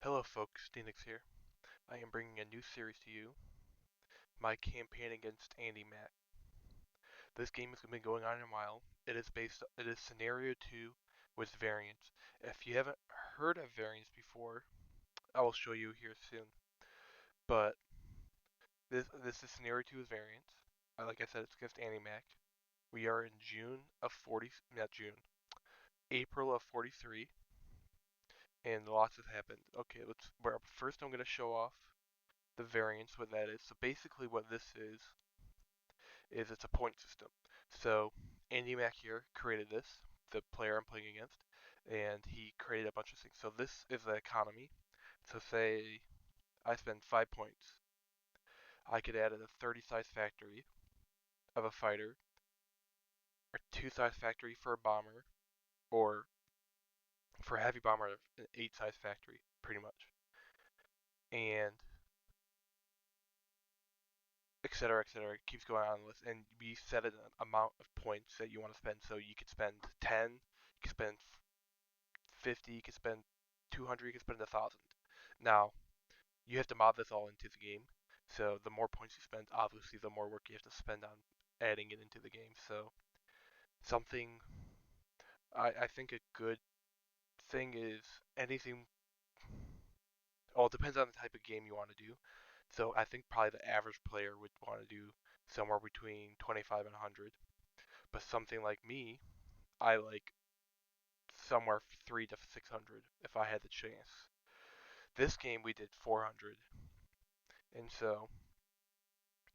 Hello folks, Phoenix here. I am bringing a new series to you, my campaign against Andy Mack. This game has been going on a while. It is scenario 2 with variants. If you haven't heard of variants before, I will show you here soon. But this is scenario 2 with variants. Like I said, it's against Andy Mack. We are in not June, April of 43, and lots has happened. Okay, first I'm going to show off the variants, what that is. So basically what this is it's a point system. So Andy Mack here created this, the player I'm playing against, and he created a bunch of things. So this is the economy. So say I spend 5 points. I could add in a 30 size factory of a fighter, or 2 size factory for a bomber, or for a heavy bomber, an 8 size factory, pretty much. And etc. etc. It keeps going on the list, and we set an amount of points that you want to spend. So you could spend 10, you could spend 50, you could spend 200, you could spend 1,000. Now, you have to mod this all into the game. So the more points you spend, obviously, the more work you have to spend on adding it into the game. So something I think a good thing is anything. Well, it depends on the type of game you want to do. So I think probably the average player would want to do somewhere between 25 and 100. But something like me, I like somewhere 3 to 600 if I had the chance. This game we did 400, and so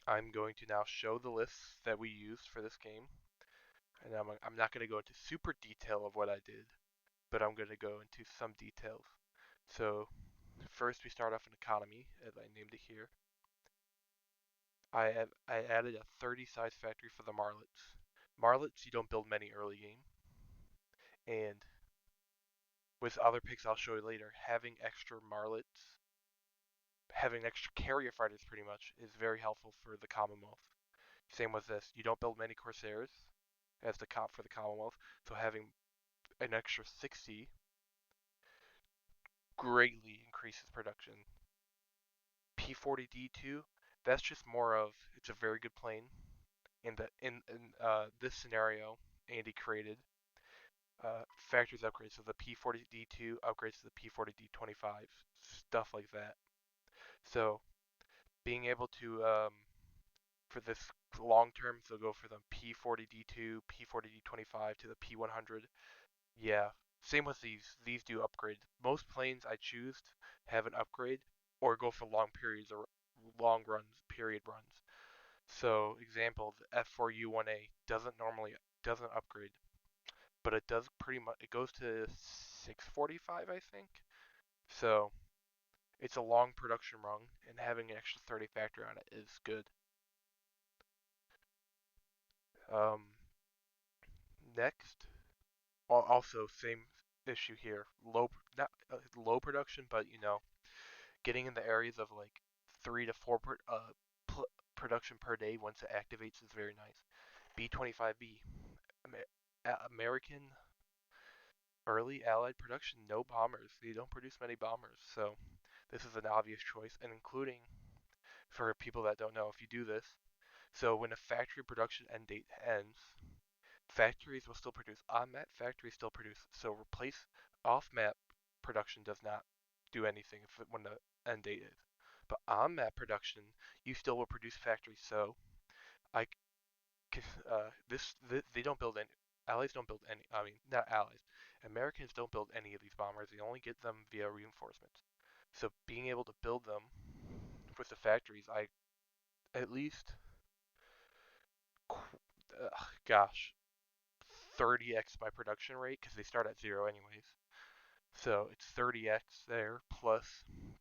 I'm going to now show the lists that we used for this game, and I'm not going to go into super detail of what I did, but I'm going to go into some details. So first we start off in economy, as I named it here. I added a 30 size factory for the Marlets. Marlets you don't build many early game, and with other picks I'll show you later, having extra carrier fighters pretty much is very helpful for the Commonwealth. Same with this, you don't build many Corsairs as the comp for the Commonwealth, so having an extra 60 greatly increases production. P40D2, that's just more of it's a very good plane. In this scenario, Andy created factories upgrades, so the P40D2 upgrades to the P40D25, stuff like that. So being able to for this long term, so go for the P40D2, P40D25 to the P100. Yeah, same with these. These do upgrade. Most planes I choose have an upgrade or go for long periods or long runs, period runs. So, example, the F4U1A doesn't upgrade, but it does pretty much. It goes to 645, I think. So it's a long production run, and having an extra 30 factor on it is good. Um, Next, also same issue here. Not low production, but getting in the areas of like 3 to 4 production per day once it activates is very nice. B25B, American early Allied production, no bombers. They don't produce many bombers, so this is an obvious choice. And including for people that don't know, if you do this, so when a factory production end date ends, factories will still produce. On-map factories still produce. So replace off-map production does not do anything when the end date is. But on-map production, you still will produce factories. So I they don't build any. Allies don't build any. I mean, not allies. Americans don't build any of these bombers. They only get them via reinforcements. So being able to build them with the factories, I at least, gosh, 30x my production rate because they start at 0 anyways. So it's 30x there plus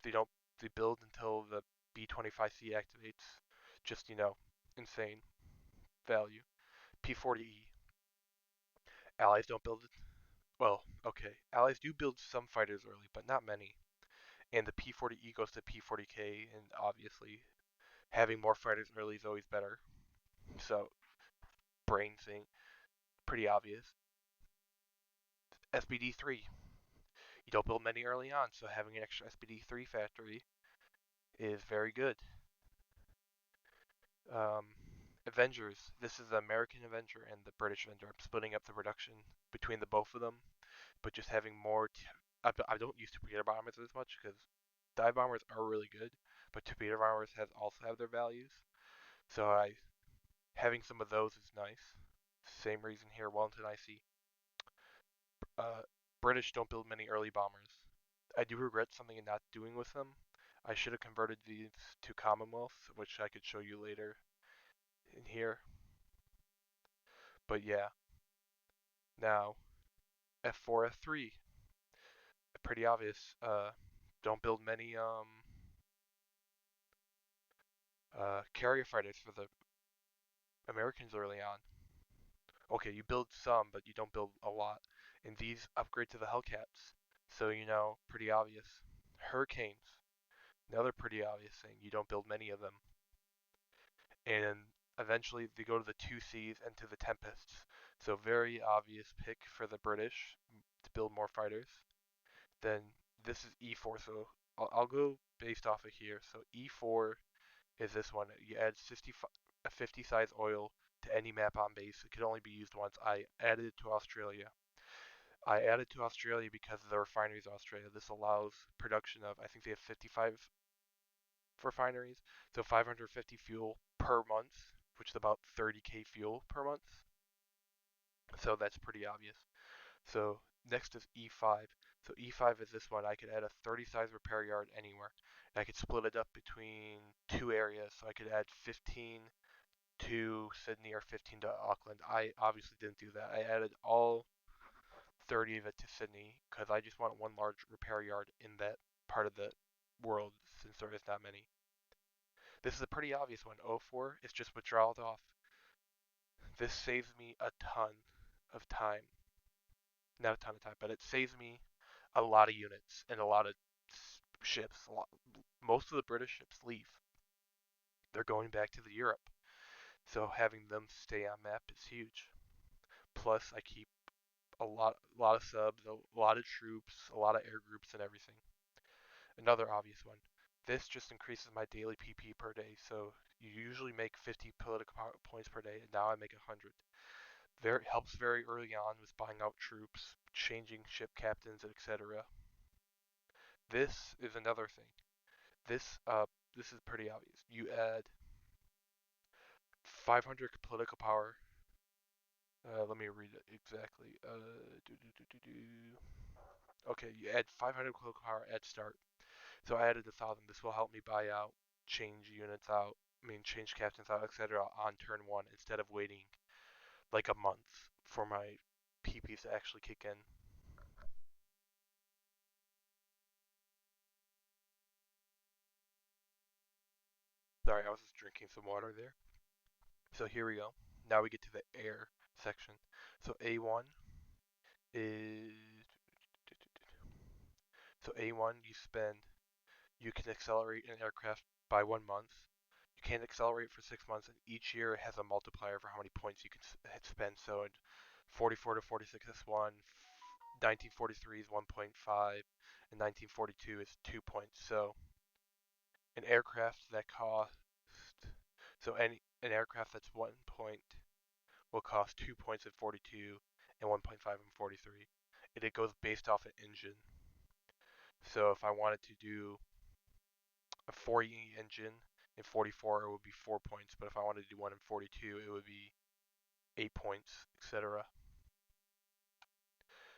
they don't they build until the B25C activates. Just insane value. P40E. Allies don't build it. Well, okay. Allies do build some fighters early, but not many. And the P40E goes to P40K, and obviously having more fighters early is always better. So brain thing, pretty obvious. SBD3. You don't build many early on, so having an extra SPD3 factory is very good. Um, Avengers. This is the American Avenger and the British Avenger. I'm splitting up the production between the both of them, but just having more. I don't use torpedo bombers as much because dive bombers are really good, but torpedo bombers also have their values. So having some of those is nice. Same reason here, Wellington IC. Uh, British don't build many early bombers. I do regret something in not doing with them. I should have converted these to Commonwealth, which I could show you later in here. But yeah, now F4, F3, pretty obvious. Don't build many carrier fighters for the Americans early on. Okay, you build some, but you don't build a lot. And these upgrade to the Hellcats. So, pretty obvious. Hurricanes, another pretty obvious thing. You don't build many of them. And eventually they go to the 2Cs and to the Tempests. So very obvious pick for the British to build more fighters. Then this is E4, so I'll go based off of here. So E4 is this one. You add a 50 size oil to any map on base. It could only be used once. I added it to Australia. I added to Australia because the refineries in Australia. This allows production of, I think they have 55 refineries, so 550 fuel per month, which is about 30k fuel per month. So that's pretty obvious. So next is E5. So E5 is this one. I could add a 30 size repair yard anywhere. And I could split it up between two areas. So I could add 15 to Sydney or 15 to Auckland. I obviously didn't do that. I added all 30 of it to Sydney because I just want one large repair yard in that part of the world since there is not many. This is a pretty obvious one. O4 is just withdraw it off. This saves me a ton of time. Not a ton of time, but it saves me a lot of units and a lot of ships. Most of the British ships leave. They're going back to the Europe. So having them stay on map is huge. Plus, I keep a lot of subs, a lot of troops, a lot of air groups, and everything. Another obvious one. This just increases my daily PP per day. So you usually make 50 political points per day, and now I make 100. Helps very early on with buying out troops, changing ship captains, etc. This is another thing. This is pretty obvious. You add 500 political power. Let me read it exactly. Okay, you add 500 political power at start. So I added 1,000. This will help me buy out, change units out, change captains out, etc. on turn one instead of waiting like a month for my PPs to actually kick in. Sorry, I was just drinking some water there. So here we go. Now we get to the air section. So A1 is A1 you can accelerate an aircraft by 1 month. You can't accelerate for 6 months, and each year it has a multiplier for how many points you can spend. So in 44 to 46 is 1, 1943 is 1.5, and 1942 is 2 points. So an aircraft that costs an aircraft that's 1 point will cost 2 points at 42 and 1.5 and 43. And it goes based off an engine. So if I wanted to do a 40 engine in 44, it would be 4 points. But if I wanted to do one in 42, it would be 8 points, etc.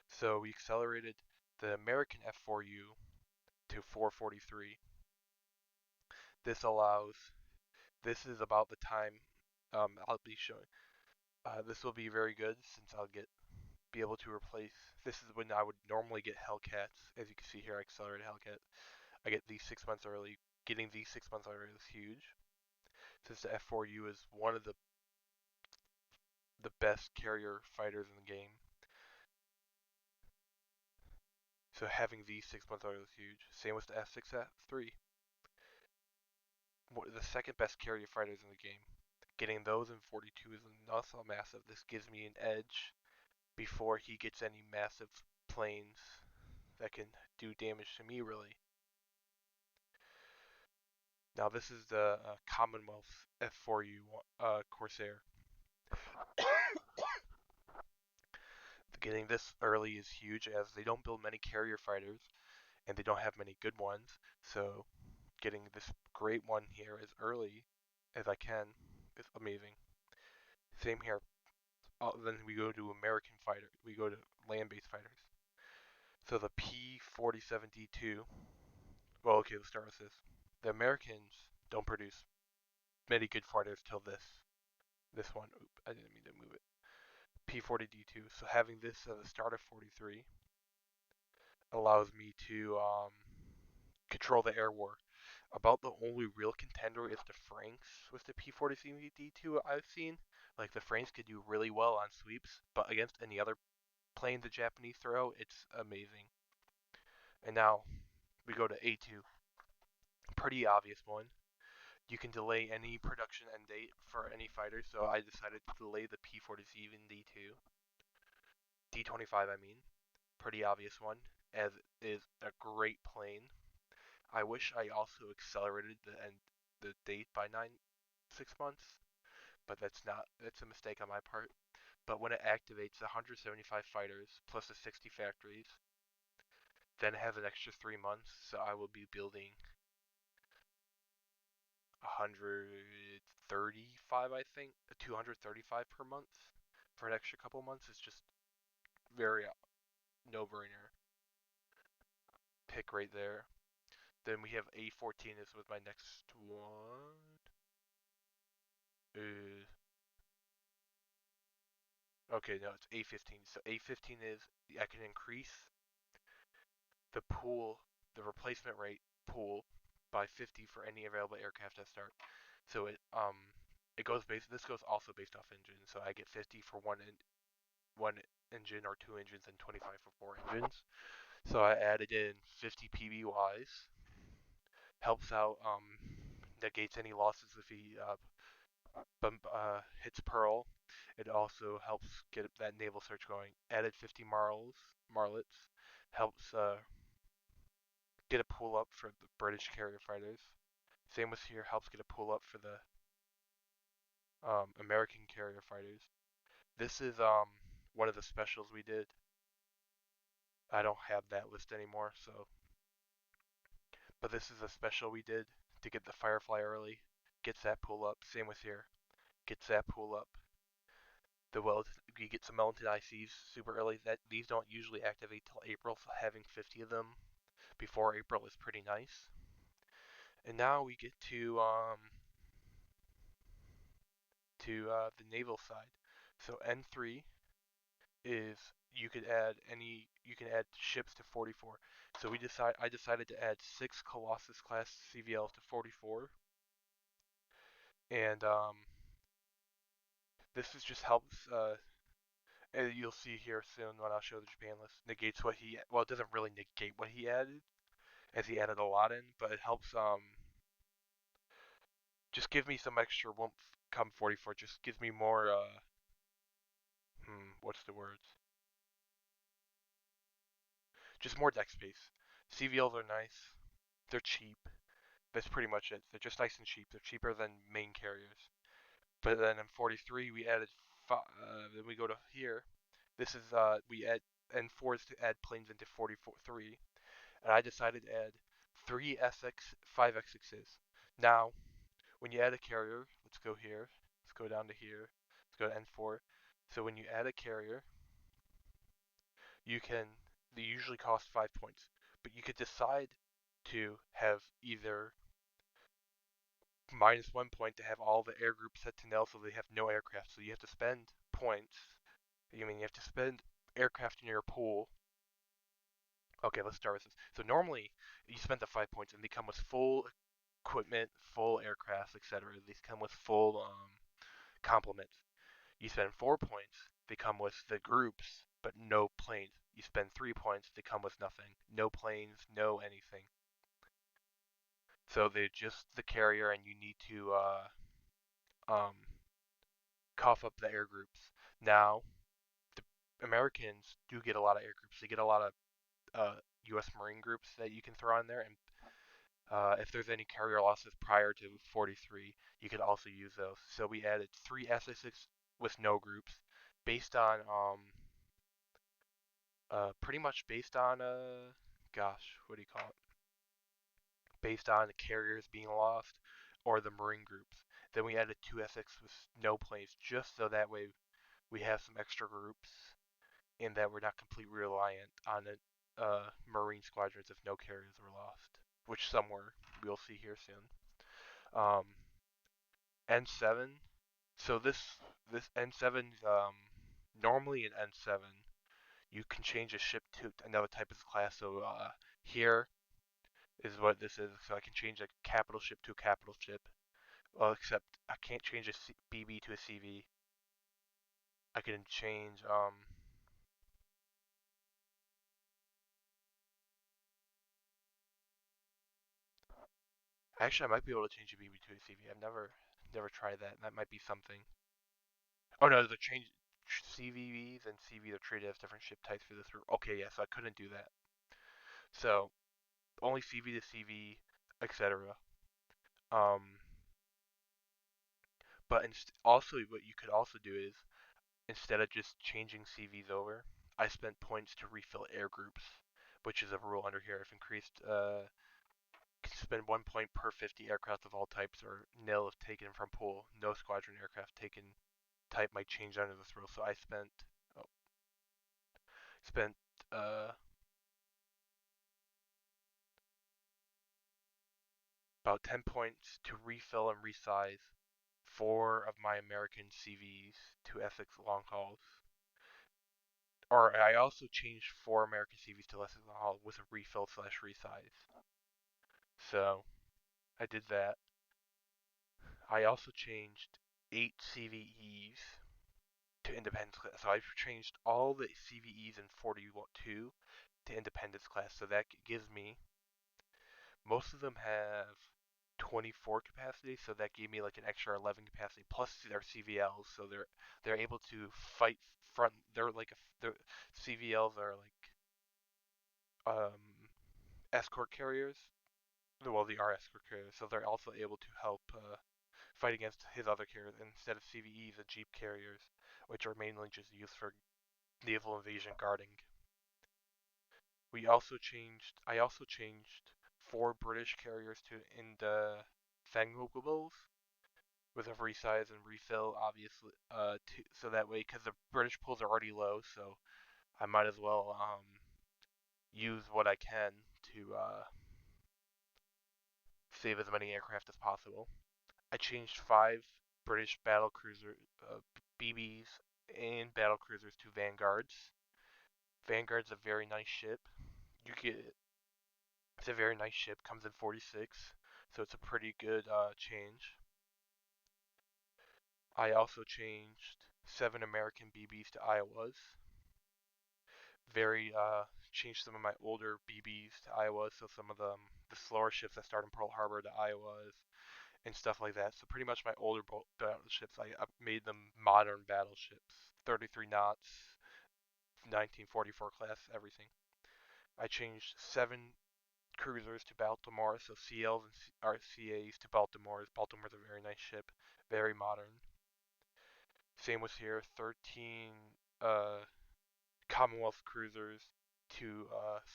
So we accelerated the American F4U to 443. This allows, this is about the time I'll be showing. This will be very good since I'll be able to replace. This is when I would normally get Hellcats. As you can see here, I accelerated Hellcat. I get these 6 months early. Getting these 6 months early is huge. Since the F4U is one of the best carrier fighters in the game. So having these 6 months early is huge. Same with the F6, F3. The second best carrier fighters in the game. Getting those in 42 is also massive. This gives me an edge before he gets any massive planes that can do damage to me really. Now this is the Commonwealth F4U Corsair. Getting this early is huge as they don't build many carrier fighters and they don't have many good ones. So getting this great one here as early as I can is amazing. Same here. Then we go to American fighter. We go to land-based fighters. So the P-47D2. Well, okay, let's start with this. The Americans don't produce many good fighters till this one. Oop, I didn't mean to move it. P-40D2. So having this at the start of 43 allows me to control the air war. About the only real contender is the Franks with the P-40D2 I've seen. Like the Franks could do really well on sweeps, but against any other plane the Japanese throw, it's amazing. And now we go to A2. Pretty obvious one. You can delay any production end date for any fighter, so I decided to delay the P-47D2. D25, I mean. Pretty obvious one, as it is a great plane. I wish I also accelerated the date by 6 months, but that's a mistake on my part. But when it activates 175 fighters plus the 60 factories, then it has an extra 3 months, so I will be building 135, I think, 235 per month for an extra couple months. It's just very no-brainer pick right there. Then we have A14 is with my next one. Uh, okay, no, it's A15. So A15 is I can increase the pool, the replacement rate pool by 50 for any available aircraft at start. So it goes based. This goes also based off engine. So I get 50 for one engine or two engines and 25 for four engines. So I added in 50 PBYs. Helps out. Negates any losses if he hits Pearl. It also helps get that naval search going. Added 50 Marlets. Helps get a pull up for the British carrier fighters. Same with here, helps get a pull up for the American carrier fighters. This is one of the specials we did. I don't have that list anymore, so but this is a special we did to get the Firefly early. Gets that pull up. Same with here. Gets that pull up. The well, you get some Melted ICs super early. That these don't usually activate till April, so having 50 of them before April is pretty nice. And now we get to the naval side. So N3 is you can add ships to 44. So I decided to add 6 Colossus class CVLs to 44, and this is just helps. You'll see here soon when I'll show the Japan list. Negates what he well, it doesn't really negate what he added, as he added a lot in, but it helps just give me some extra woomph come 44. Just gives me more what's the words? Just more deck space. CVLs are nice. They're cheap. That's pretty much it. They're just nice and cheap. They're cheaper than main carriers. But then in 43 we added then we go to here. This is we add N4 is to add planes into 43, and I decided to add 3SX 5XXs. Now, when you add a carrier, let's go here. Let's go down to here. Let's go to N4. So when you add a carrier, you can they usually cost 5 points, but you could decide to have either -1 point to have all the air groups set to nil so they have no aircraft. So you have to spend points. You have to spend aircraft in your pool. Okay, let's start with this. So normally you spend the 5 points and they come with full equipment, full aircraft, etc. These come with full complements. You spend 4 points, they come with the groups, but no planes. You spend 3 points, they come with nothing. No planes, no anything. So they're just the carrier, and you need to um, cough up the air groups. Now, the Americans do get a lot of air groups. They get a lot of U.S. Marine groups that you can throw in there, and if there's any carrier losses prior to 43, you could also use those. So we added 3 SI6 with no groups, based on pretty much based on gosh, what do you call it? Based on the carriers being lost or the Marine groups. Then we added 2 SX with no planes, just so that way we have some extra groups, and that we're not completely reliant on the Marine squadrons if no carriers were lost, which some were. We'll see here soon. Um, N7. So this N7 normally in N7 you can change a ship to another type of class. So here is what this is. So I can change a capital ship to a capital ship. Well, except I can't change a BB to a CV. I can change actually I might be able to change a BB to a CV. I've never tried that. That might be something. Oh no, the change CVVs and CV are treated as different ship types for this route. Okay, yeah, so I couldn't do that. So only CV to CV, etc. Um, but also what you could also do is instead of just changing CVs over, I spent points to refill air groups, which is a rule under here. If increased, spend 1 point per 50 aircraft of all types, or nil if taken from pool. No squadron aircraft taken type might change under this rule. So I oh, spent uh, about 10 points to refill and resize 4 of my American CVs to Essex long hauls. Or I also changed 4 American CVs to Essex long haul with a refill slash resize. So I did that. I also changed 8 CVEs to Independence class. So I've changed all the CVEs in 42 to Independence class. So that gives me, most of them have 24 capacity, so that gave me like an extra 11 capacity plus their CVLs. So they're able to fight front. They're like their CVLs are like escort carriers. Well, they are escort carriers, so they're also able to help fight against his other carriers instead of CVEs and jeep carriers, which are mainly just used for naval invasion guarding. I also changed 4 British carriers to indefensibles with a resize and refill, obviously, so that way, because the British pools are already low, so I might as well use what I can to save as many aircraft as possible. I changed 5 British battle cruiser BBs and battle cruisers to Vanguards. Vanguard's a very nice ship. You get It's a very nice ship. Comes in 46, so it's a pretty good change. I also changed 7 American BBs to Iowas. Very changed some of my older BBs to Iowas, so some of the slower ships that start in Pearl Harbor to Iowas and stuff like that. So pretty much my older battleships, I made them modern battleships, 33 knots, 1944 class, everything. I changed 7 cruisers to Baltimore, so CLs and RCAs to Baltimore. Baltimore's a very nice ship, very modern. Same was here, 13 uh, Commonwealth cruisers to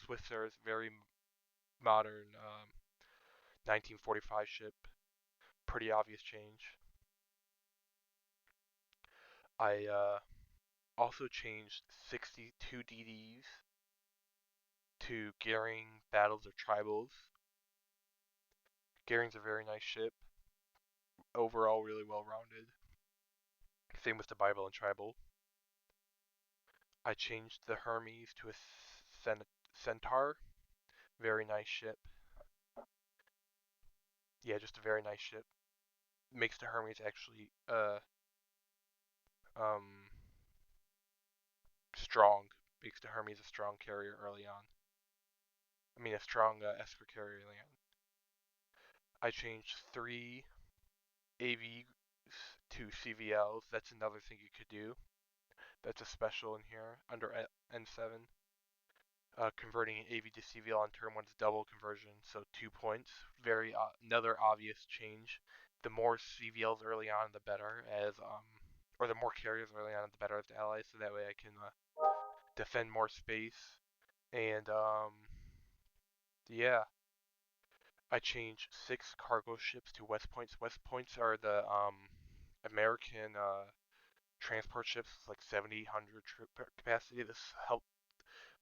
Switzer's very modern 1945 ship. Pretty obvious change. I also changed 62 DDs to Gearing Battles of Tribals. Gearing's a very nice ship. Overall, really well rounded. Same with the Bible and Tribal. I changed the Hermes to a Centaur. Very nice ship. Yeah, just a very nice ship. Makes the Hermes actually um strong. Makes the Hermes a strong carrier early on. I mean, a strong escort carrier early on. I changed 3 AVs to CVLs. That's another thing you could do. That's a special in here under N7. Converting an AV to CVL on turn one is double conversion, so 2 points. Very another obvious change. The more CVLs early on, the better. Or the more carriers early on, the better as the allies. So that way I can defend more space. And yeah, I changed 6 cargo ships to West Points. West Points are the American transport ships, like 70, 100 troop capacity. This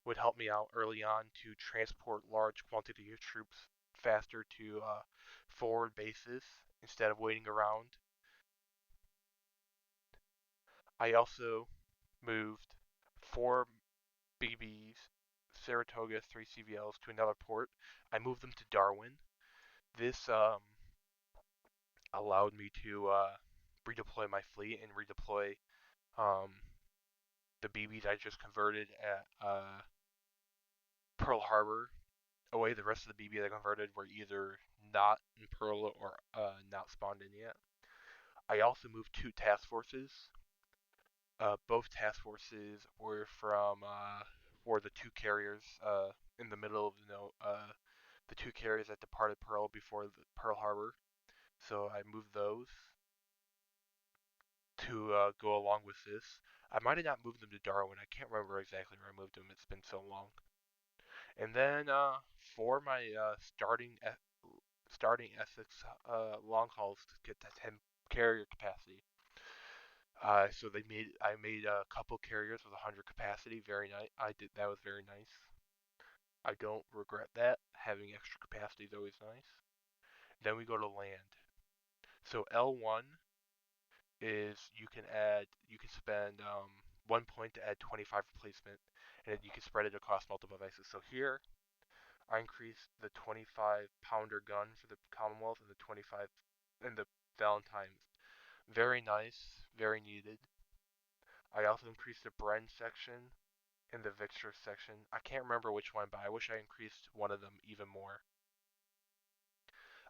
would help me out early on to transport large quantity of troops faster to forward bases instead of waiting around. I also moved 4 BBs, Saratoga, 3 CVLs to another port. I moved them to Darwin. This allowed me to redeploy my fleet and redeploy um, the BBs I just converted at Pearl Harbor away. The rest of the BB that I converted were either not in Pearl or not spawned in yet. I also moved 2 task forces. Both task forces were the 2 carriers in the middle of the 2 carriers that departed Pearl before the Pearl Harbor. So I moved those to go along with this. I might have not moved them to Darwin. I can't remember exactly where I moved them. It's been so long. And then for my starting Essex long hauls to get to 10 carrier capacity. I made a couple carriers with 100 capacity. Very nice. I did that was very nice. I don't regret that. Having extra capacity is always nice. Then we go to land. So L1 is you can spend 1 point to add 25 replacement, and you can spread it across multiple devices. So here I increased the 25 pounder gun for the Commonwealth and the 25 and the Valentine's. Very nice, very needed. I also increased the Bren section and the Victor section. I can't remember which one, but I wish I increased one of them even more.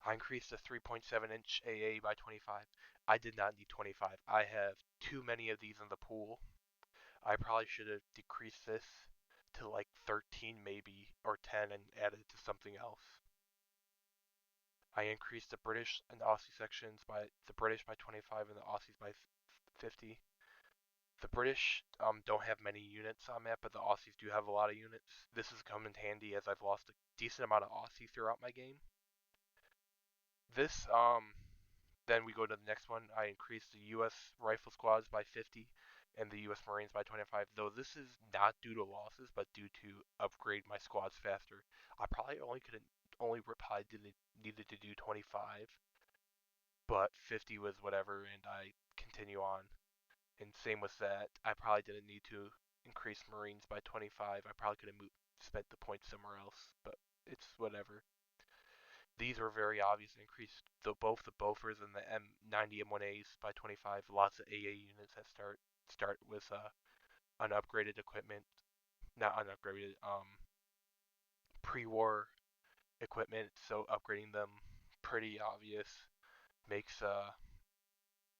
I increased the 3.7-inch AA by 25. I did not need 25. I have too many of these in the pool. I probably should have decreased this to like 13 maybe or 10 and added it to something else. I increased the British and Aussie sections by the British by 25 and the Aussies by 50. The British don't have many units on map, but the Aussies do have a lot of units. This has come in handy as I've lost a decent amount of Aussie throughout my game. This Then we go to the next one. I increased the U.S. rifle squads by 50 and the U.S. Marines by 25. Though this is not due to losses, but due to upgrade my squads faster. I probably needed to do 25, but 50 was whatever, and I continue on. And same with that. I probably didn't need to increase Marines by 25. I probably could have spent the points somewhere else, but it's whatever. These were very obvious. Increased both the Bofors and the M90 M1As by 25. Lots of AA units that start with unupgraded equipment, not unupgraded, pre-war equipment. So upgrading them pretty obvious makes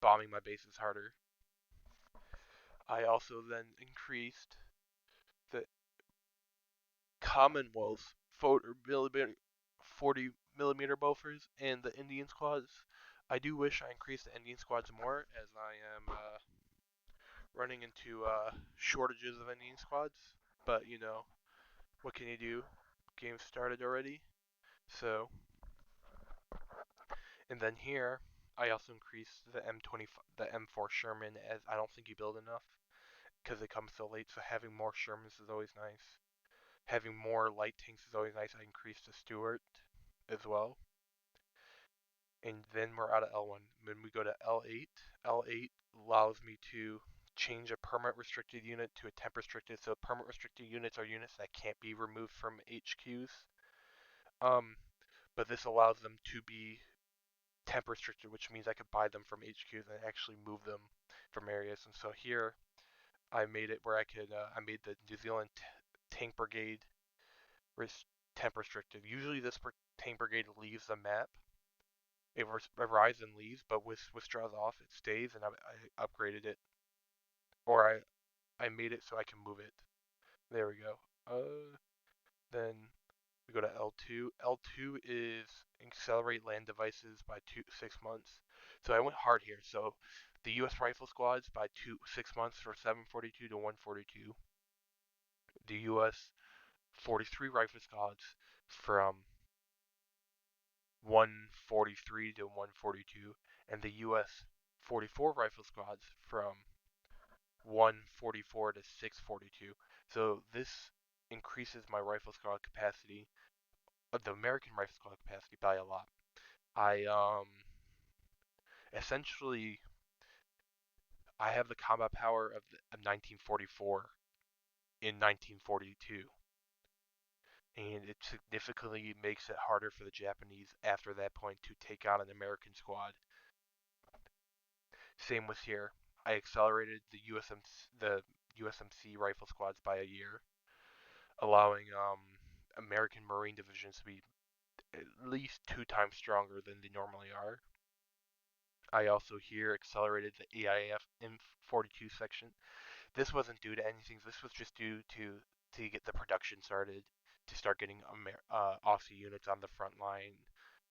bombing my bases harder. I also then increased the Commonwealth 40 millimeter Bofors and the Indian squads. I do wish I increased the Indian squads more, as I am running into shortages of Indian squads. But what can you do? Game started already. So, and then here I also increased the the M4 Sherman, as I don't think you build enough because it comes so late. So having more Shermans is always nice. Having more light tanks is always nice. I increased the Stuart as well. And then we're out of L1. Then we go to L8. L8 allows me to change a permanent restricted unit to a temp restricted. So permanent restricted units are units that can't be removed from HQs. But this allows them to be temp restricted, which means I could buy them from HQs and actually move them from areas. And so here I made it where I made the New Zealand tank brigade temp restricted. Usually this tank brigade leaves the map. It arrives and leaves, but withdraws off. It stays, and I upgraded it, or I made it so I can move it. There we go. Then we go to L2. L2 is accelerate land devices by 6 months. So I went hard here. So the U.S. rifle squads by 6 months for 742 to 142. The U.S. 43 rifle squads from 143 to 142, and the U.S. 44 rifle squads from 144 to 642. So this increases my rifle squad capacity, the American rifle squad capacity, by a lot. I essentially I have the combat power of 1944 in 1942, and it significantly makes it harder for the Japanese after that point to take on an American squad. Same with here. I accelerated the USMC rifle squads by a year, allowing American Marine divisions to be at least 2 times stronger than they normally are. I also here accelerated the EIF M42 section. This wasn't due to anything. This was just due to get the production started, to start getting Aussie units on the front line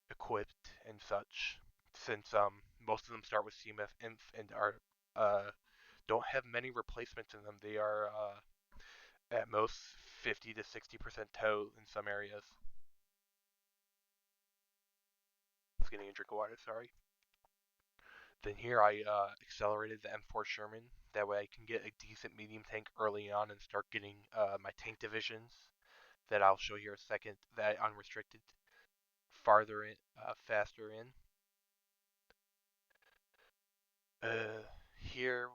equipped and such. Since most of them start with CMF Inf and are don't have many replacements in them. They are at most 50 to 60% tow in some areas. I was getting a drink of water, sorry. Then here I accelerated the M4 Sherman. That way I can get a decent medium tank early on and start getting my tank divisions that I'll show here in a second, that unrestricted farther in, faster in. Here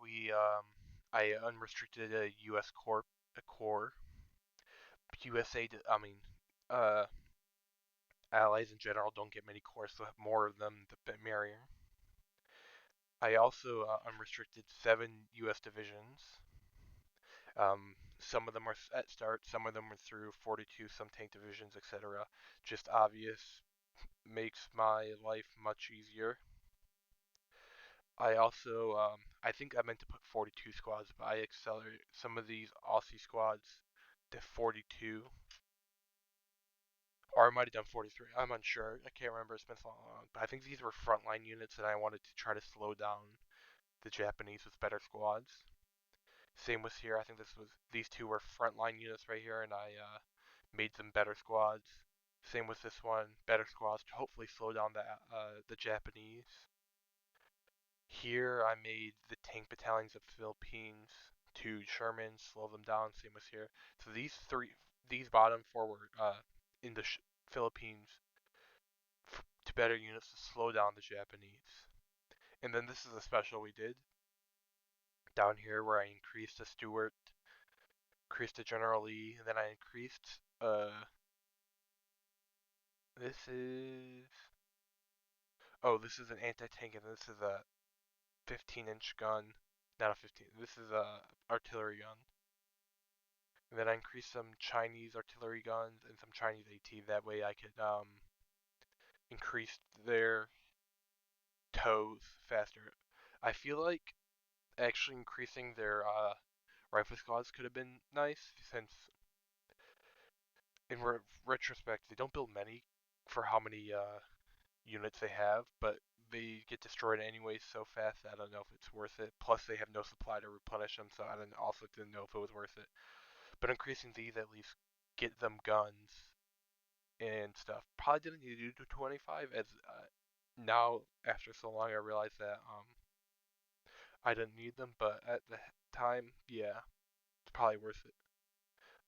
I unrestricted a U.S. Corp, a core. USA, I mean, uh, allies in general don't get many cores, so more of them the merrier. I also unrestricted 7 U.S. divisions. Some of them are at start, some of them are through 42, some tank divisions, etc. Just obvious, makes my life much easier. I also, I think I meant to put 42 squads, but I accelerated some of these Aussie squads to 42. Or I might have done 43. I'm unsure. I can't remember. It's been so long. But I think these were frontline units, and I wanted to try to slow down the Japanese with better squads. Same with here. I think these two were frontline units right here, and I made them better squads. Same with this one, better squads to hopefully slow down the Japanese. Here I made the tank battalions of Philippines to Sherman, slow them down. Same with here. So these bottom forward in the Philippines to better units to slow down the Japanese. And then this is a special we did down here where I increased the Stuart, increased the General Lee, and then I increased this is this is an anti-tank, and this is a 15-inch gun, not a 15. This is a artillery gun. And then I increased some Chinese artillery guns and some Chinese AT. That way I could increase their tows faster. I feel like actually increasing their rifle squads could have been nice, since in retrospect they don't build many for how many units they have, but they get destroyed anyways so fast that I don't know if it's worth it. Plus they have no supply to replenish them, so I also didn't know if it was worth it. But increasing these at least get them guns and stuff. Probably didn't need to do 25, as now after so long I realize that I didn't need them, but at the time, yeah, it's probably worth it.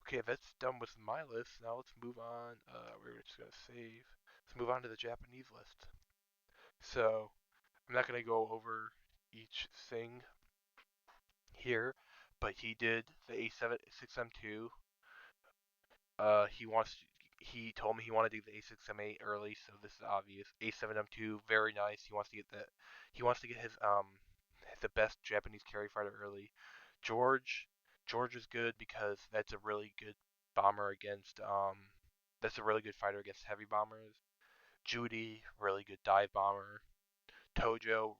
Okay, that's done with my list. Now let's move on. We're just gonna save. Let's move on to the Japanese list. So I'm not gonna go over each thing here, but he did the A76M2. He told me he wanted to do the A6M8 early, so this is obvious. A7M2, very nice. He wants to get that. He wants to get his the best Japanese carry fighter early. George, George is good because that's a really good bomber against that's a really good fighter against heavy bombers. Judy, really good dive bomber. Tojo,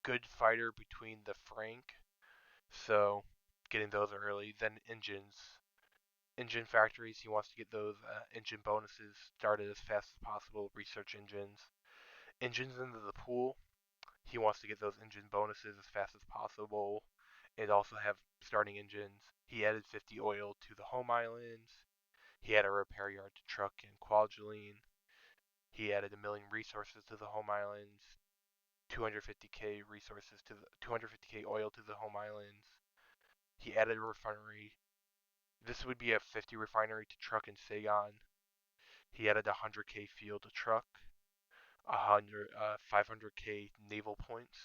good fighter between the Frank. So getting those early. Then engines. Engine factories, he wants to get those engine bonuses started as fast as possible. Research engines. Engines into the pool, he wants to get those engine bonuses as fast as possible and also have starting engines. He added 50 oil to the home islands. He had a repair yard to truck and Kwajalein. He added a million resources to the home islands, 250k resources to the 250k oil to the home islands. He added a refinery. This would be a 50 refinery to truck in Saigon. He added a 100k field to truck, 500k naval points.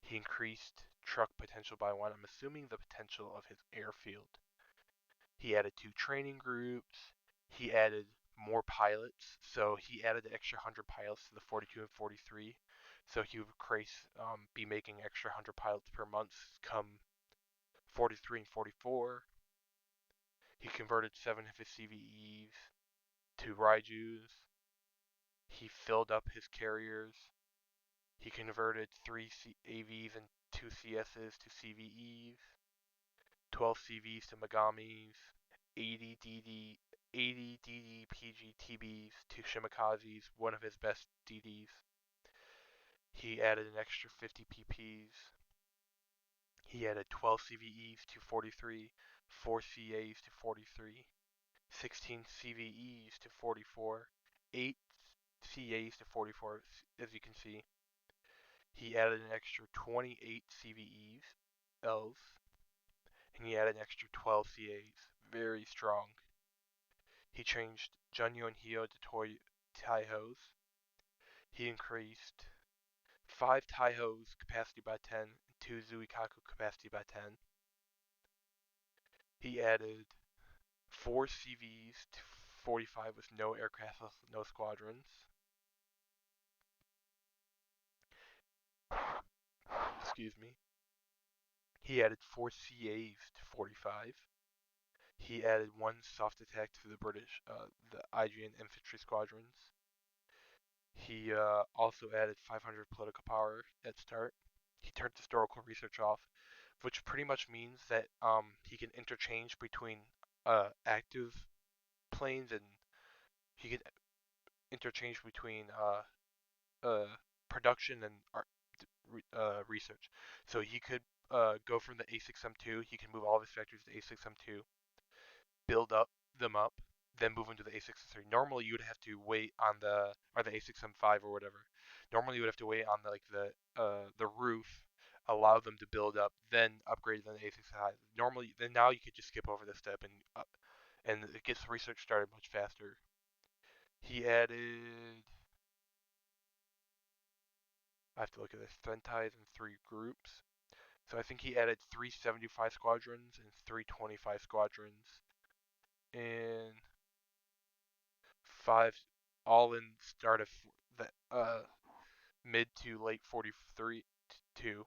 He increased truck potential by one. I'm assuming the potential of his airfield. He added 2 training groups. He added more pilots. So he added the extra 100 pilots to the 42 and 43. So he would be making extra 100 pilots per month come 43 and 44. He converted 7 of his CVEs to Raijus. He filled up his carriers. He converted 3 AVs and 2 CSs to CVEs, 12 CVs to Megamis, 80 DD PG TBs to Shimikazes, one of his best DDs. He added an extra 50 PPs. He added 12 CVEs to 43, 4 CAs to 43, 16 CVEs to 44, 8 CAs to 44, as you can see. He added an extra 28 CVEs, Ls, and he added an extra 12 CAs. Very strong. He changed Junyo and Hyo to Taihos. He increased 5 Taihos capacity by 10 and 2 Zuikaku capacity by 10. He added 4 CVs to 45 with no aircraft, no squadrons. Excuse me. He added 4 CAs to 45. He added 1 soft attack to the IGN infantry squadrons. He also added 500 political power at start. He turned historical research off, which pretty much means that he can interchange between active planes and he can interchange between production and research. So he could go from the A6M2. He can move all of his factories to A6M2, build them up, then move into the A6M3. Normally, you would have to wait on the A6M5 or whatever. Normally, you would have to wait on the roof, allow them to build up, then upgrade them to A6M5. Normally, then now you could just skip over this step and it gets research started much faster. He added. I have to look at this. Sentais in 3 groups. So I think he added 375 squadrons and 325 squadrons. And 5 all in start of the mid to late 43 to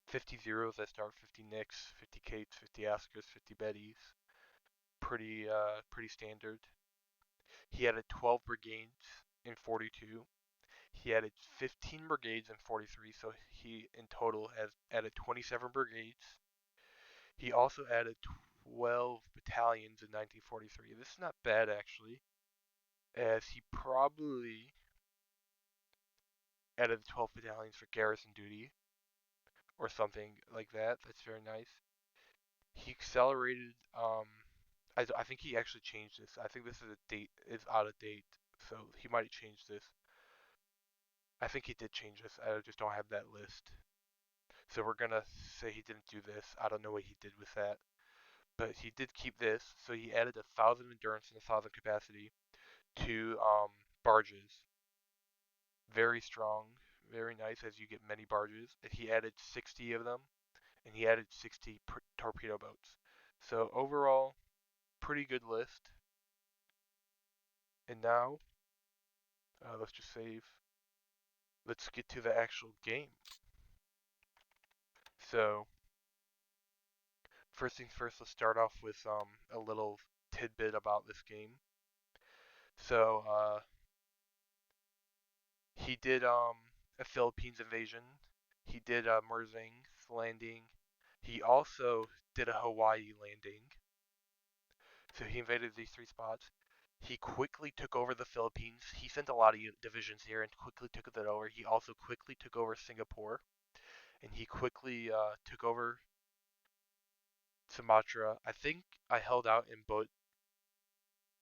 50 zeros that start 50 Nicks, 50 Kates, 50 Askers, 50 Bettys. Pretty standard. He added 12 brigades in 42. He added 15 brigades in 43, so he in total has added 27 brigades. He also added 12 battalions in 1943. This is not bad actually, as he probably added 12 battalions for garrison duty or something like that. That's very nice. He accelerated. I think he actually changed this. I think this is out of date, so he might have changed this. I think he did change this. I just don't have that list. So we're gonna say he didn't do this. I don't know what he did with that, but he did keep this. So he added 1,000 endurance and 1,000 capacity to barges. Very strong, very nice as you get many barges. And he added 60 of them, and he added 60 torpedo boats. So overall, pretty good list. And now, let's just save. Let's get to the actual game. So, first things first, let's start off with a little tidbit about this game. So, he did a Philippines invasion. He did Merzing's landing. He also did a Hawaii landing. So he invaded these three spots. He quickly took over the Philippines. He sent a lot of divisions here and quickly took that over. He also quickly took over Singapore, and he quickly took over Sumatra. I think I held out in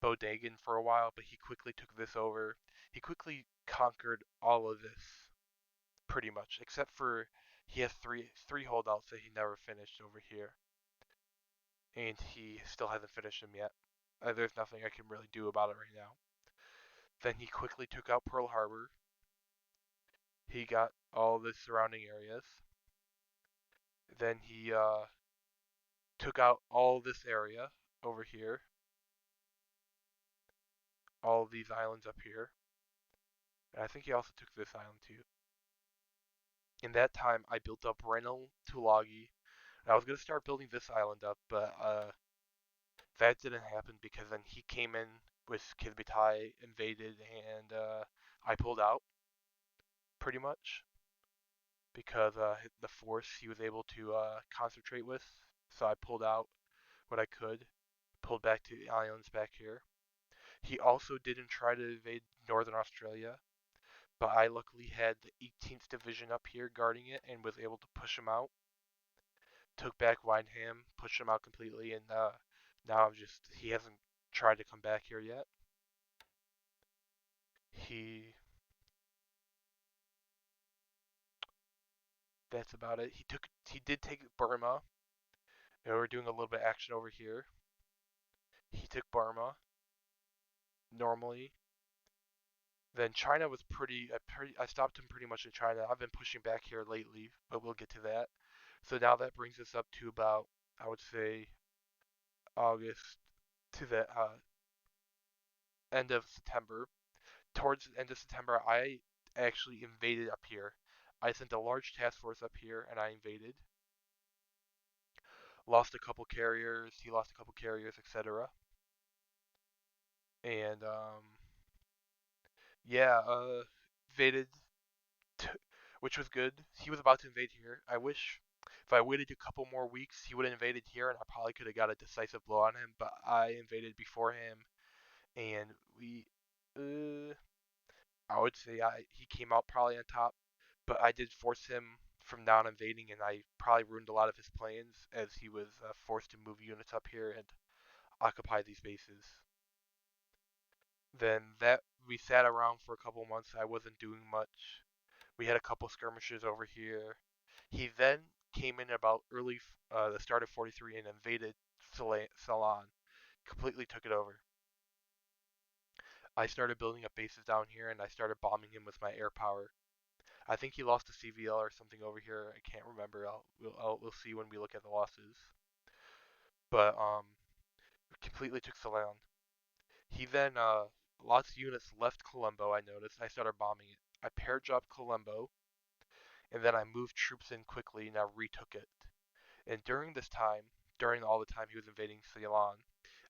Bodagan for a while, but he quickly took this over. He quickly conquered all of this, pretty much, except for he has three holdouts that he never finished over here, and he still hasn't finished them yet. There's nothing I can really do about it right now. Then he quickly took out Pearl Harbor. He got all the surrounding areas. Then he took out all this area over here, all these islands up here. And I think he also took this island too. In that time, I built up Reno, Tulagi. And I was going to start building this island up, but that didn't happen because then he came in with Kisbetai, invaded, and I pulled out pretty much because the force he was able to concentrate with. So I pulled out what I could, pulled back to the islands back here. He also didn't try to invade Northern Australia, but I luckily had the 18th Division up here guarding it and was able to push him out. Took back Windham, pushed him out completely, and now he hasn't tried to come back here yet. He That's about it. He did take Burma. And we're doing a little bit of action over here. He took Burma normally. Then China was I stopped him pretty much in China. I've been pushing back here lately, but we'll get to that. So now that brings us up to about, I would say, August to the end of September. Towards the end of September, I actually invaded up here. I sent a large task force up here and I invaded. Lost a couple carriers, he lost a couple carriers, etc. And yeah, invaded, t- which was good. He was about to invade here. I wish if I waited a couple more weeks, he would have invaded here, and I probably could have got a decisive blow on him. But I invaded before him, and I would say he came out probably on top. But I did force him from not invading, and I probably ruined a lot of his plans as he was forced to move units up here and occupy these bases. Then that we sat around for a couple months. I wasn't doing much. We had a couple skirmishes over here. He then came in about the start of 43 and invaded Ceylon, completely took it over. I started building up bases down here and I started bombing him with my air power. I think he lost a CVL or something over here. I can't remember. We'll see when we look at the losses. But completely took Ceylon. He then lots of units left Colombo. I noticed. I started bombing it. I pair dropped Colombo, and then I moved troops in quickly and I retook it. And during this time, during all the time he was invading Ceylon,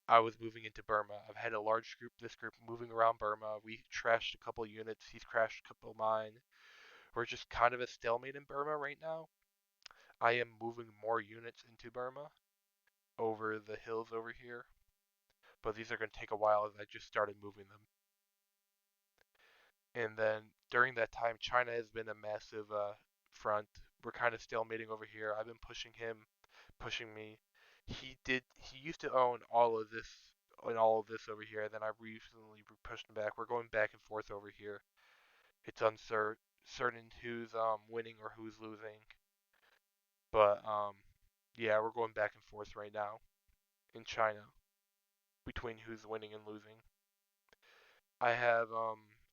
I was moving into Burma. I've had a large group, this group, moving around Burma. We trashed a couple units. He's crashed a couple of mine. We're just kind of a stalemate in Burma right now. I am moving more units into Burma over the hills over here, but these are going to take a while as I just started moving them. And then during that time, China has been a massive front. We're kind of stalemating over here. I've been pushing him, pushing me. He used to own all of this and all of this over here. Then I recently pushed him back. We're going back and forth over here. It's uncertain who's winning or who's losing. But yeah, we're going back and forth right now in China between who's winning and losing. I have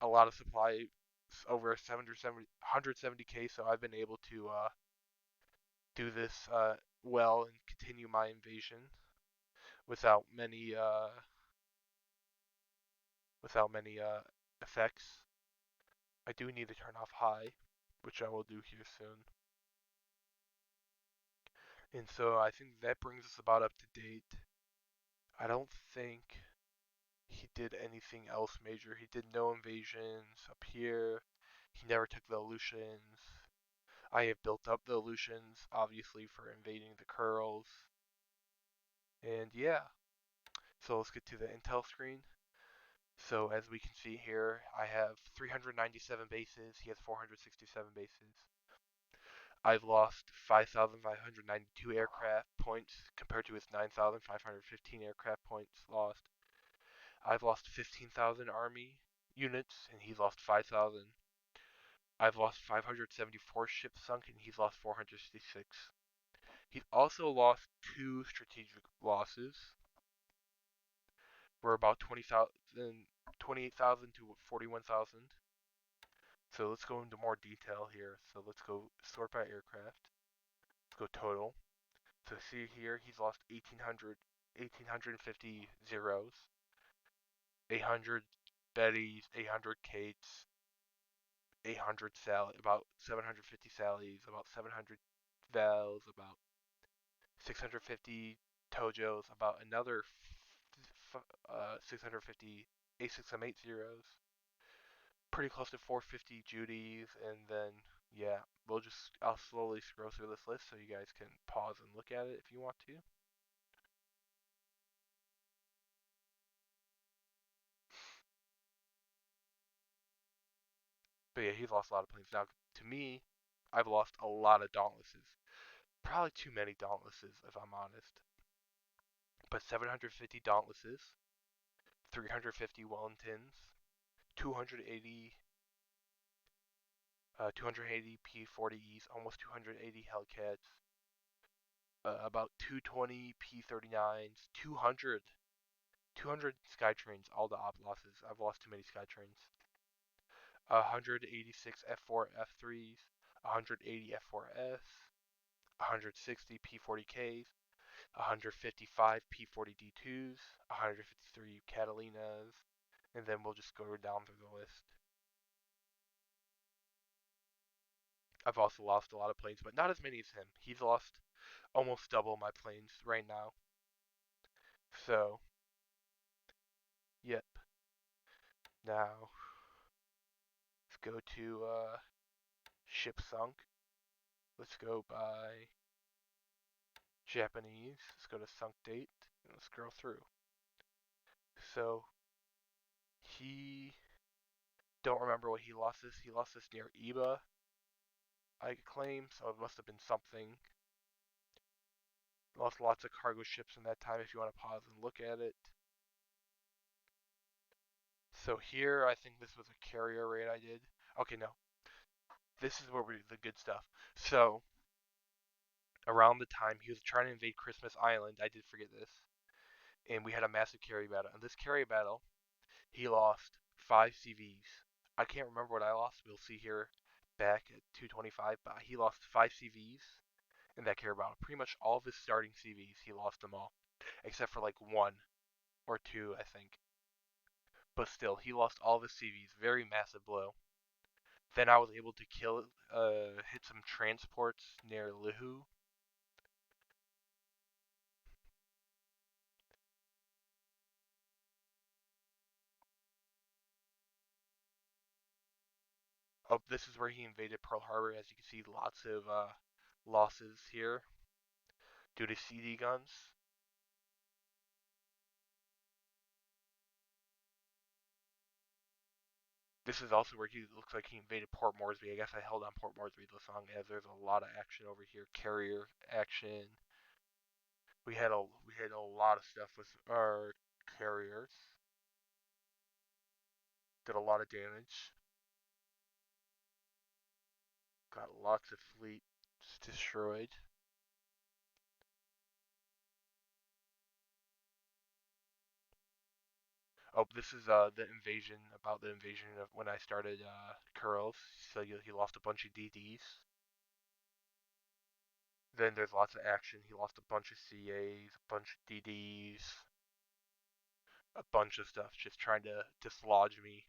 a lot of supply, over 170k, so I've been able to do this well and continue my invasion without many effects. I do need to turn off high, which I will do here soon. And so I think that brings us about up to date. I don't think he did anything else major. He did no invasions up here. He never took the Aleutians. I have built up the Aleutians, obviously, for invading the Kurils. And yeah, So let's get to the intel screen. So as we can see here, I have 397 bases. He has 467 bases. I've lost 5,592 aircraft points compared to his 9,515 aircraft points lost. I've lost 15,000 army units and he's lost 5,000. I've lost 574 ships sunk and he's lost 466. He's also lost two strategic losses. We're about 28,000 to 41,000. So let's go into more detail here. So let's go sort by aircraft. Let's go total. So see here, he's lost 1,850 zeros, 800 Bettys, 800 Kates, 800 Sally, about 750 Sallys, about 700 Vals, about 650 Tojos, about another 650 A6M8 zeros, pretty close to 450 Judys, and then yeah, I'll slowly scroll through this list so you guys can pause and look at it if you want to. But yeah, he's lost a lot of planes. Now, to me, I've lost a lot of Dauntlesses. Probably too many Dauntlesses, if I'm honest. But 750 Dauntlesses, 350 Wellingtons, 280 280 P40Es, almost 280 Hellcats, about 220 P39s, 200 Skytrains, all the op losses. I've lost too many Skytrains. 186 F4 F3s, 180 F4S, 160 P40Ks, 155 P40D2s, 153 Catalinas, and then we'll just go down through the list. I've also lost a lot of planes, but not as many as him. He's lost almost double my planes right now. So, yep. Now, let's go to ship sunk. Let's go by Japanese. Let's go to sunk date and let's scroll through. So, he don't remember what he lost this. He lost this near Iba, I claim, so it must have been something. Lost lots of cargo ships in that time if you want to pause and look at it. So here, I think this was a carrier raid I did. Okay, no. This is where we do the good stuff. So, around the time he was trying to invade Christmas Island, I did forget this, and we had a massive carry battle. In this carry battle, he lost 5 CVs. I can't remember what I lost. We'll see here back at 225, but he lost 5 CVs in that carry battle. Pretty much all of his starting CVs, he lost them all, except for like one or two, I think. But still, he lost all of his CVs. Very massive blow. Then I was able to hit some transports near Lihu. Oh, this is where he invaded Pearl Harbor. As you can see, lots of losses here due to CD guns. This is also where he looks like he invaded Port Moresby. I guess I held on Port Moresby this long as there's a lot of action over here. Carrier action. We had a lot of stuff with our carriers. Did a lot of damage. Got lots of fleets destroyed. Oh, this is the invasion, about the invasion of when I started Curls. So he lost a bunch of DDs. Then there's lots of action. He lost a bunch of CAs, a bunch of DDs, a bunch of stuff, just trying to dislodge me.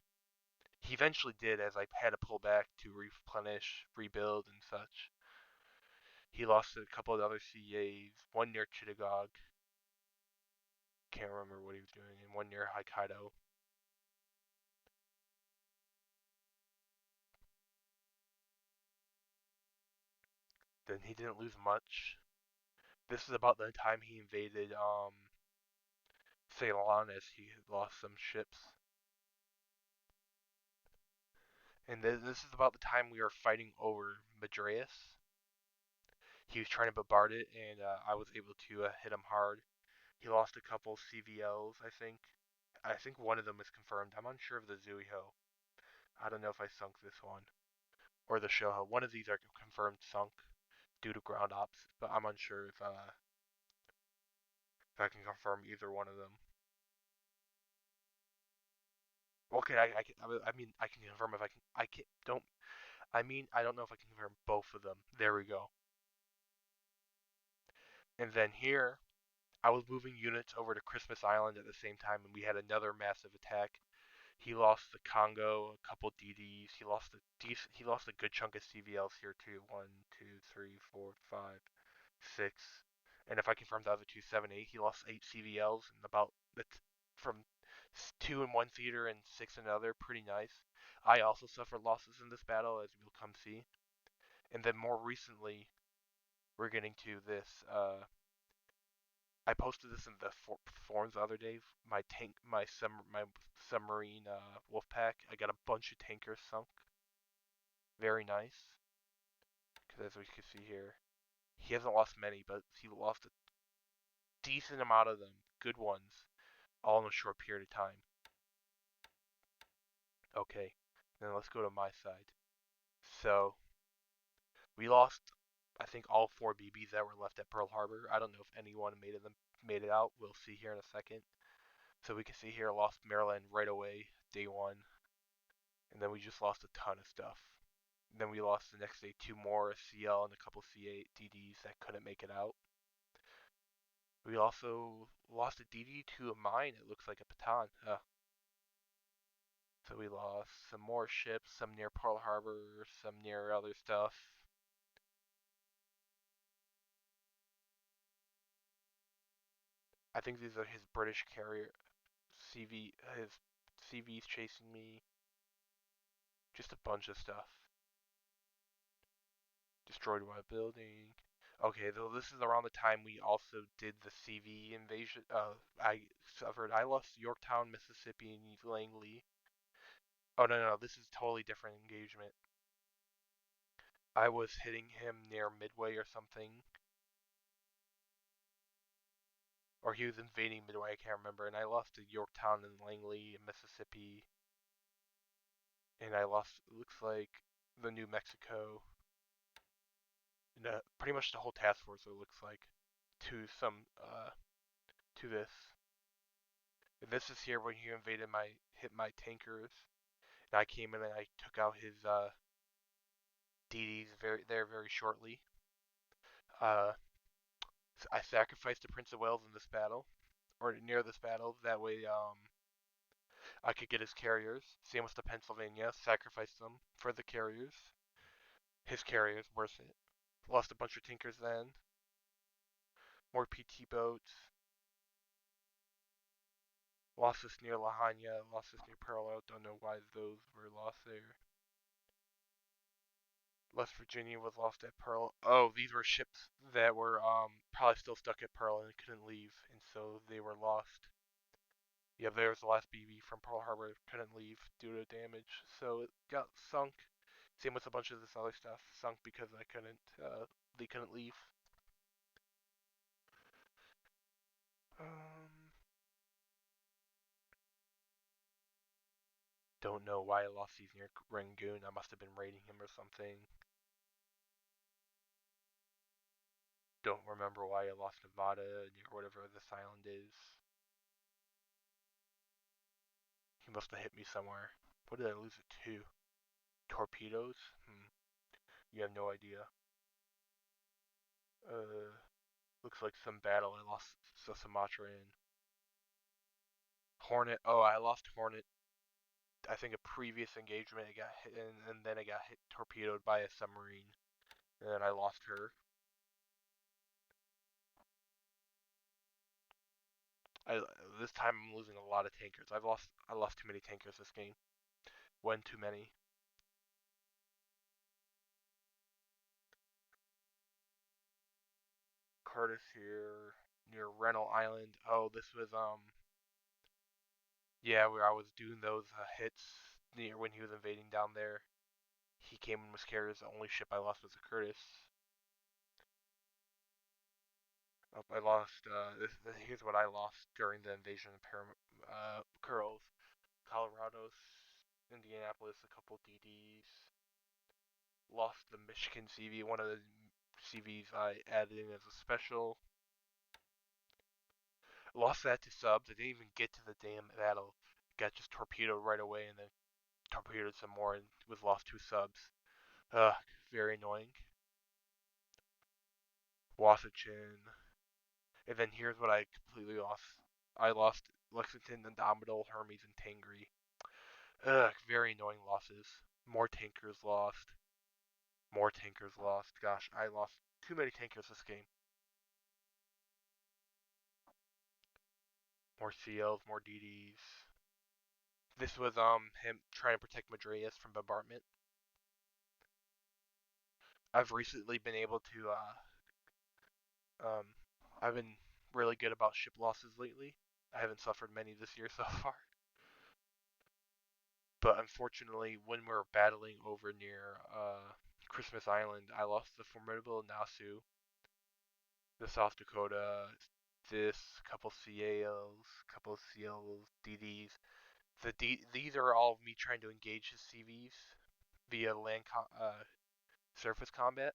He eventually did, as I had to pull back to replenish, rebuild, and such. He lost a couple of other CAs, one near Chittagog. Can't remember what he was doing, and one near Hokkaido. Then he didn't lose much. This is about the time he invaded Ceylon as he had lost some ships. And this is about the time we were fighting over Madreus. He was trying to bombard it, and I was able to hit him hard. He lost a couple CVLs, I think. I think one of them is confirmed. I'm unsure of the Zuiho. I don't know if I sunk this one or the Shoho. One of these are confirmed sunk due to ground ops, but I'm unsure if I can confirm either one of them. Okay, I mean I can confirm if I can. I can don't. I mean I don't know if I can confirm both of them. There we go. And then here, I was moving units over to Christmas Island at the same time, and we had another massive attack. He lost the Congo, a couple DDs. He lost a good chunk of CVLs here too. One, two, three, four, five, six, and if I confirm the other two, seven, eight. He lost 8 CVLs and about from two in one theater and six in another. Pretty nice. I also suffered losses in this battle, as we'll come see. And then more recently, we're getting to this. I posted this in the forums the other day. My submarine wolf pack. I got a bunch of tankers sunk. Very nice. Because as we can see here, he hasn't lost many, but he lost a decent amount of them. Good ones, all in a short period of time. Okay, then let's go to my side. So we lost, I think, all 4 BBs that were left at Pearl Harbor. I don't know if anyone made it out. We'll see here in a second. So we can see here, lost Maryland right away, day one, and then we just lost a ton of stuff. And then we lost the next day two more, a CL and a couple C8 DDs that couldn't make it out. We also lost a DD to a mine. It looks like a Patan. So we lost some more ships, some near Pearl Harbor, some near other stuff. I think these are his British carrier his CVs chasing me. Just a bunch of stuff. Destroyed my building. Okay, though this is around the time we also did the CV invasion. I lost Yorktown, Mississippi, and Langley. Oh no, this is totally different engagement. I was hitting him near Midway or something, or he was invading Midway. I can't remember. And I lost to Yorktown and Langley, Mississippi, and I lost. It looks like the New Mexico. And, pretty much the whole task force. It looks like to some to this. And this is here when he invaded hit my tankers. And I came in and I took out his DDs very shortly. Uh, I sacrificed the Prince of Wales in this battle, or near this battle. That way, I could get his carriers. Same with the Pennsylvania. Sacrificed them for the carriers. His carriers, worth it. Lost a bunch of tankers then. More PT boats. Lost this near Lahaina. Lost this near Pearl. Don't know why those were lost there. West Virginia was lost at Pearl. Oh, these were ships that were probably still stuck at Pearl and couldn't leave, and so they were lost. Yeah, there's the last BB from Pearl Harbor, couldn't leave due to damage, so it got sunk. Same with a bunch of this other stuff, sunk because they couldn't leave. Um, don't know why I lost these near Rangoon. I must have been raiding him or something. Don't remember why I lost Nevada near whatever this island is. He must have hit me somewhere. What did I lose it to? Torpedoes? You have no idea. Uh, looks like some battle. I lost Sumatra in. Hornet. Oh, I lost Hornet. I think a previous engagement. It got hit, and then it got hit, torpedoed by a submarine, and then I lost her. I this time I'm losing a lot of tankers. I lost too many tankers this game. One too many. Curtis here near Rennell Island. Oh, this was Yeah, where I was doing those hits near when he was invading down there. He came and was carried as the only ship I lost was a Curtis. I lost. Here's what I lost during the invasion of Curls. Colorado's, Indianapolis, a couple DDs. Lost the Michigan CV, one of the CVs I added in as a special. Lost that to subs. I didn't even get to the damn battle. Got just torpedoed right away and then torpedoed some more and was lost two subs. Ugh, very annoying. Wasatchin. And then here's what I completely lost. I lost Lexington, Indomitable, Hermes, and Tangri. Ugh, very annoying losses. More tankers lost. More tankers lost. Gosh, I lost too many tankers this game. More CLs, more DDs. This was him trying to protect Madreas from bombardment. I've recently been able to I've been really good about ship losses lately. I haven't suffered many this year so far. But unfortunately, when we were battling over near Christmas Island, I lost the formidable Nasu, the South Dakota, this couple CALs, couple CLs, DDs. These are all me trying to engage his CVs via surface combat.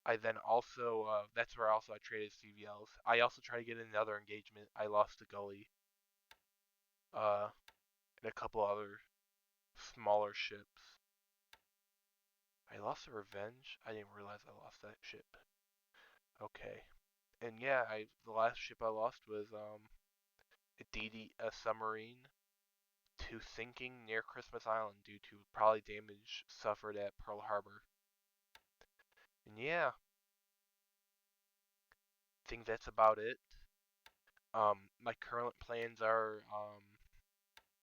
I then also that's where also I traded CVLs. I also tried to get another engagement. I lost the Gully, uh, and a couple other smaller ships. I lost the Revenge. I didn't realize I lost that ship. Okay, and yeah, I the last ship I lost was a submarine to sinking near Christmas Island due to probably damage suffered at Pearl Harbor. And yeah, I think that's about it. My current plans are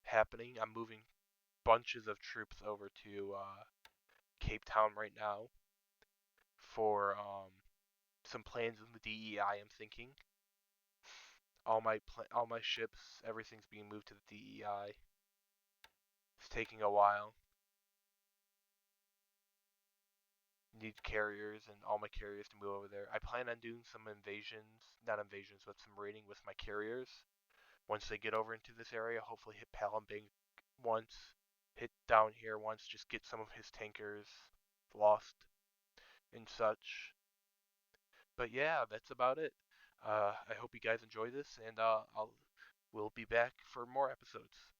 happening. I'm moving bunches of troops over to Cape Town right now for some plans in the DEI. I'm thinking all my ships, everything's being moved to the DEI. It's taking a while. Need carriers and all my carriers to move over there. I plan on doing some invasions, not invasions, but some raiding with my carriers. Once they get over into this area, hopefully hit Palembang once, hit down here once, just get some of his tankers lost and such. But yeah, that's about it. I hope you guys enjoy this, and we'll be back for more episodes.